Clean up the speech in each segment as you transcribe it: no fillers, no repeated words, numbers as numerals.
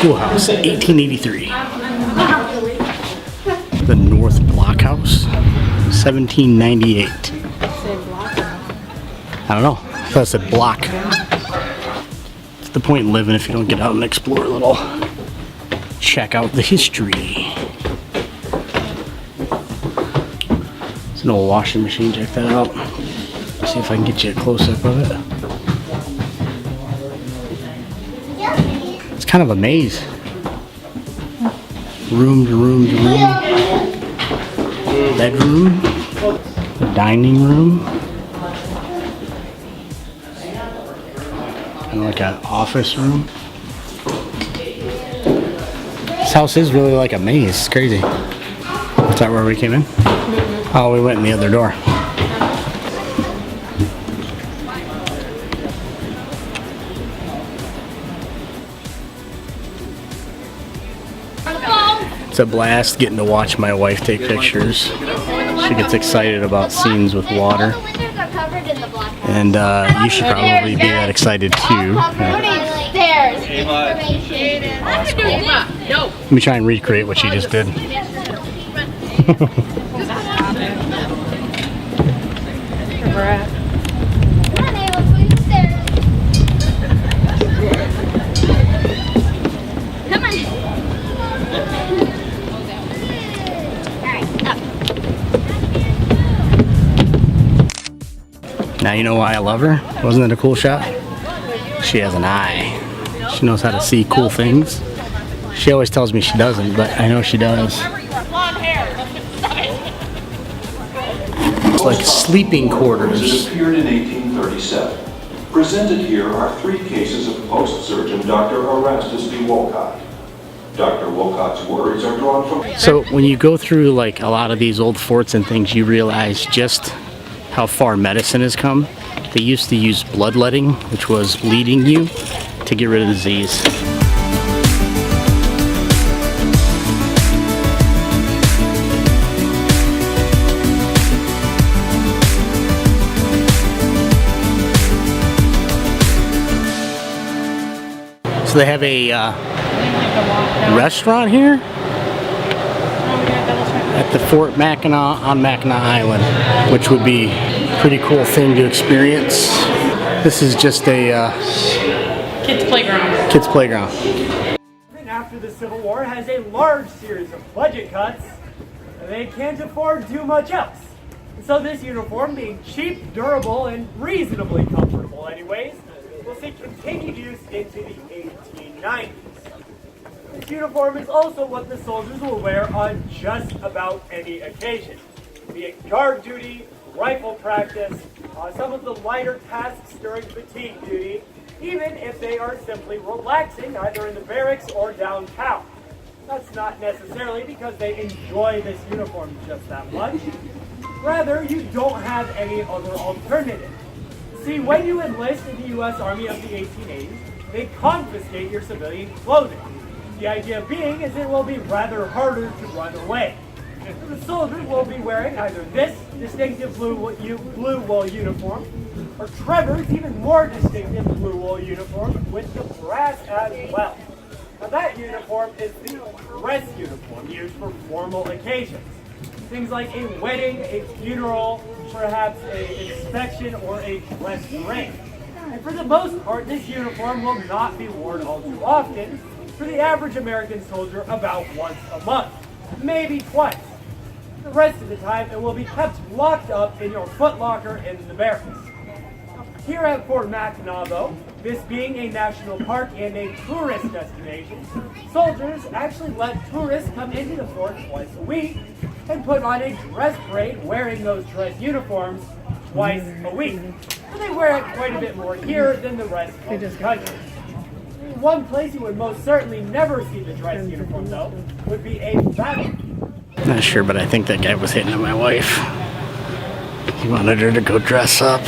Schoolhouse, 1883. The North Blockhouse, 1798. I don't know. I thought it said block. What's the point in living if you don't get out and explore a little? Check out the history. It's an old washing machine. Check that out. See if I can get you a close-up of it. It's kind of a maze. Room to room to room. Bedroom. The dining room. And like an office room. This house is really like a maze. It's crazy. Is that where we came in? Oh, we went in the other door. It's a blast getting to watch my wife take pictures. She gets excited about scenes with water. And you should probably be that excited too. Let me try and recreate what she just did. Now you know why I love her? Wasn't it a cool shot? She has an eye. She knows how to see cool things. She always tells me she doesn't, but I know she does. It's like sleeping quarters. Appeared in 1837. Presented here are 3 cases of post-surgeon Dr. Erastus B. Wolcott. Dr. Wolcott's words are drawn from... So when you go through like a lot of these old forts and things, you realize just how far medicine has come. They used to use bloodletting, which was bleeding you, to get rid of disease. So they have a restaurant here at the Fort Mackinac on Mackinac Island, which would be a pretty cool thing to experience. This is just a kids' playground. Kids' playground. After the Civil War has a large series of budget cuts, they can't afford too much else. So this uniform, being cheap, durable, and reasonably comfortable anyways, will see continued use into the 1890s. This uniform is also what the soldiers will wear on just about any occasion, be it guard duty, rifle practice, some of the lighter tasks during fatigue duty, even if they are simply relaxing either in the barracks or downtown. That's not necessarily because they enjoy this uniform just that much. Rather, you don't have any other alternative. See, when you enlist in the U.S. Army of the 1880s, they confiscate your civilian clothing. The idea being is it will be rather harder to run away. The soldiers will be wearing either this distinctive blue wool uniform, or Trevor's even more distinctive blue wool uniform with the brass as well. Now that uniform is the dress uniform used for formal occasions. Things like a wedding, a funeral, perhaps an inspection, or a dress parade. And for the most part, this uniform will not be worn all too often. For the average American soldier, about once a month, maybe twice. The rest of the time, it will be kept locked up in your footlocker in the barracks. Here at Fort Mackinac, though, this being a national park and a tourist destination, soldiers actually let tourists come into the fort twice a week and put on a dress parade wearing those dress uniforms twice a week. So they wear it quite a bit more here than the rest of the country. One place you would most certainly never see the dress uniform, though, would be a battle. Not sure, but I think that guy was hitting on my wife. He wanted her to go dress up.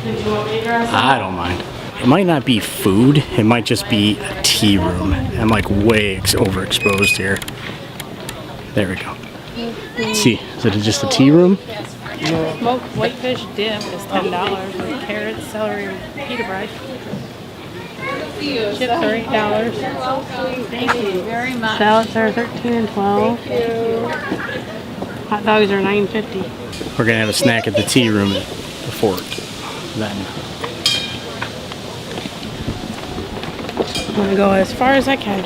Did you want me to dress up? I don't mind. It might not be food. It might just be a tea room. I'm like way overexposed here. There we go. Let's see, is it just a tea room? Smoked whitefish dip is $10 with carrots, celery, pita bread. Chips are $8. Thank you very much. Salads are 13 and 12. Hot dogs are $9.50. We're gonna have a snack at the tea room at the fort. Then I'm gonna go as far as I can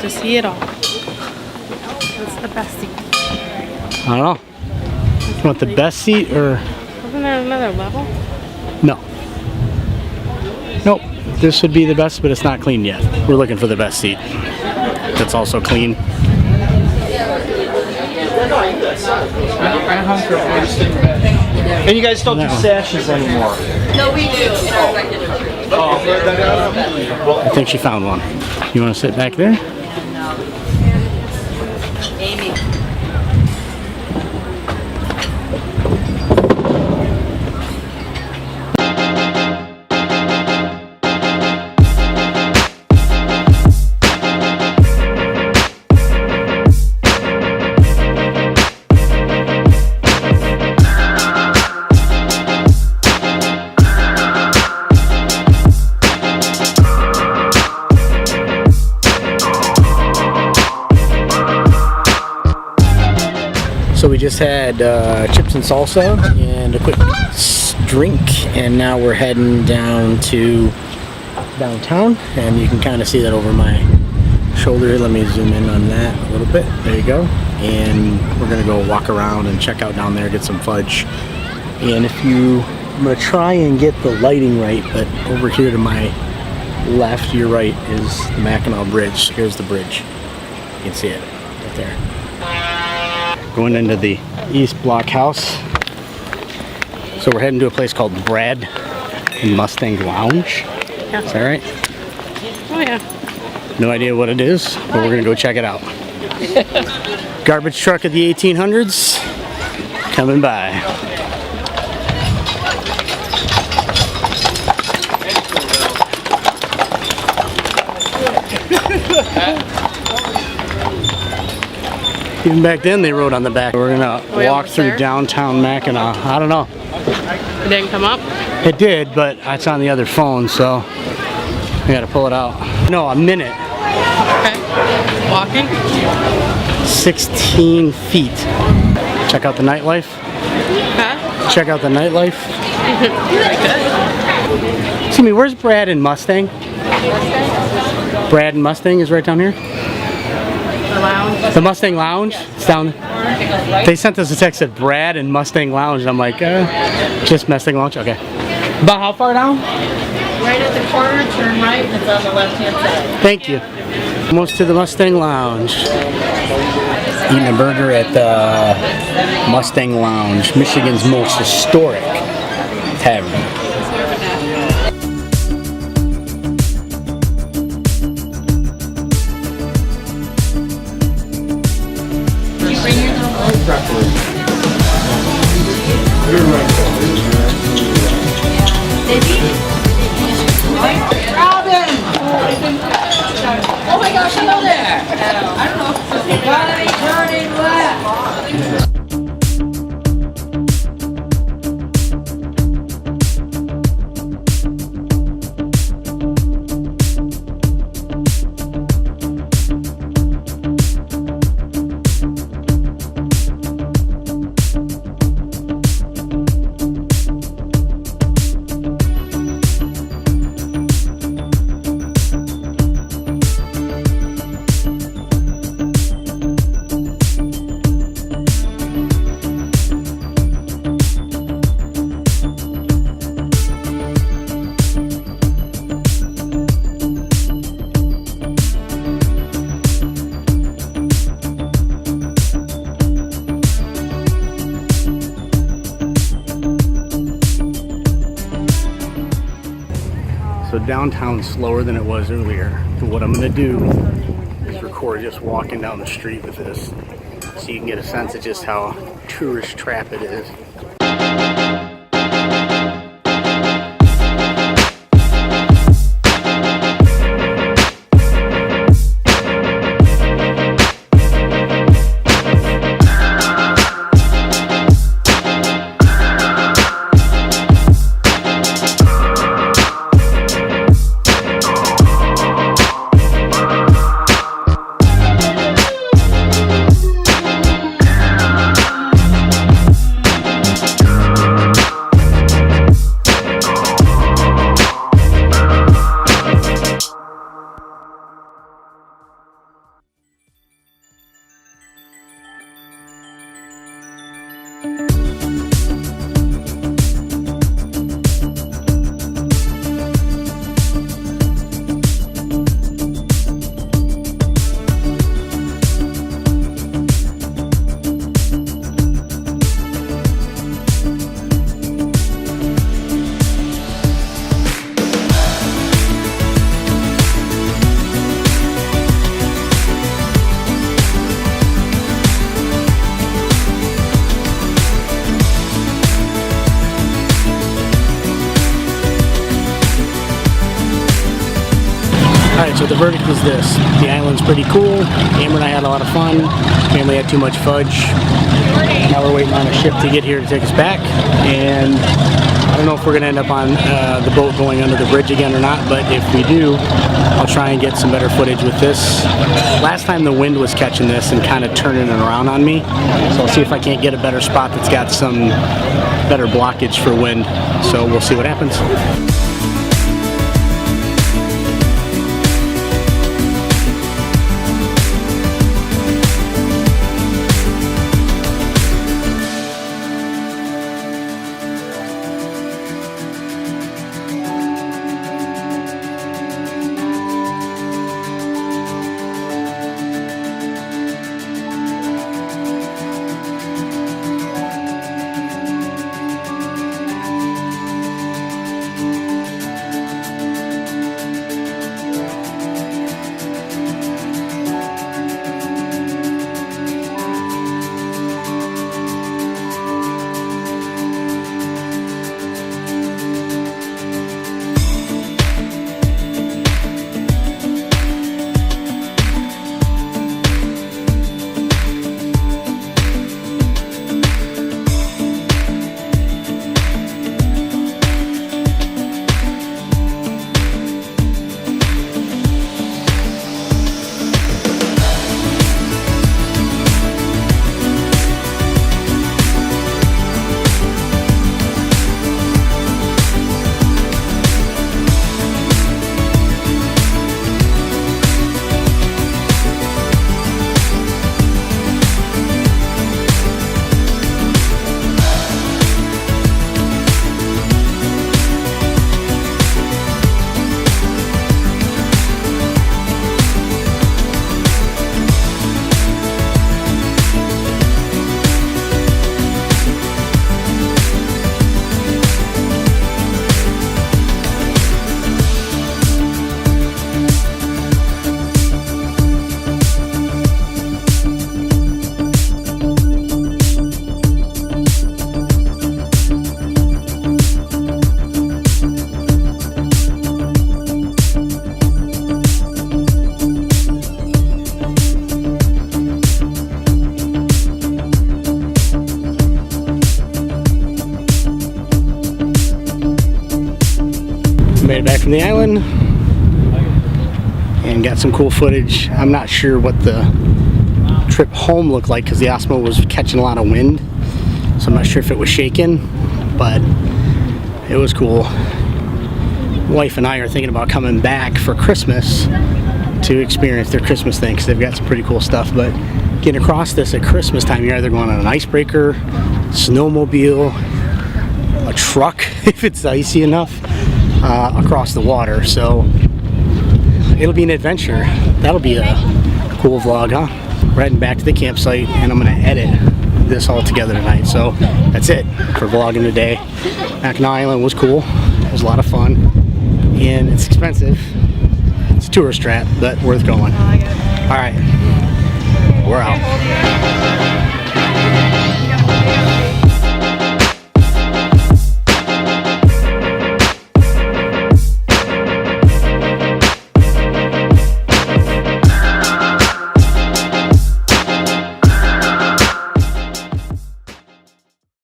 to see it all. What's the best seat? I don't know. You want the best seat or? Wasn't there another level? No. Nope. This would be the best, but it's not clean yet. We're looking for the best seat. That's also clean. And you guys don't do sashes anymore. No, we do in our regular trip. I think she found one. You want to sit back there? Amy. So we just had chips and salsa and a quick drink, and now we're heading down to downtown, and you can kind of see that over my shoulder. Let me zoom in on that a little bit. There you go. And we're gonna go walk around and check out down there, get some fudge. And I'm gonna try and get the lighting right, but over here to my left, your right, is the Mackinac Bridge. Here's the bridge. You can see it right there. Going into the East Block House. So we're heading to a place called Brad and Mustang Lounge. Yeah. Is that right? Oh yeah. No idea what it is, but we're gonna go check it out. Garbage truck of the 1800s coming by. Even back then they rode on the back. We're gonna walk through there? downtown Mackinac. I don't know. It didn't come up? It did, but it's on the other phone, so we gotta pull it out. No, a minute. Okay. Walking? 16 feet. Check out the nightlife. Huh? Check out the nightlife. Very good. Excuse me, where's Brad and Mustang? Brad and Mustang is right down here. The lounge. The Mustang Lounge? It's down. They sent us a text that Brad and Mustang Lounge, and I'm like, just Mustang Lounge? Okay. About how far down? Right at the corner, turn right, and it's on the left-hand side. Thank you. Almost to the Mustang Lounge. Eating a burger at the Mustang Lounge, Michigan's most historic tavern. Oh my gosh, hello there! I don't know. Gotta be turning left! So downtown's slower than it was earlier. But what I'm gonna do is record just walking down the street with this, so you can get a sense of just how tourist trap it is. Alright, so the verdict is this. The island's pretty cool. Amber and I had a lot of fun. Family had too much fudge. Now we're waiting on a ship to get here to take us back. And I don't know if we're going to end up on the boat going under the bridge again or not, but if we do, I'll try and get some better footage with this. Last time the wind was catching this and kind of turning it around on me. So I'll see if I can't get a better spot that's got some better blockage for wind. So we'll see what happens. Made it back from the island and got some cool footage. I'm not sure what the trip home looked like because the Osmo was catching a lot of wind, so I'm not sure if it was shaking, but it was cool. Wife and I are thinking about coming back for Christmas to experience their Christmas thing because they've got some pretty cool stuff. But getting across this at Christmas time, you're either going on an icebreaker, snowmobile, a truck if it's icy enough, across the water. So it'll be an adventure. That'll be a cool vlog, huh? We're heading back to the campsite and I'm gonna edit this all together tonight. So that's it for vlogging today. Mackinac Island was cool. It was a lot of fun and it's expensive. It's a tourist trap, but worth going. All right, we're out.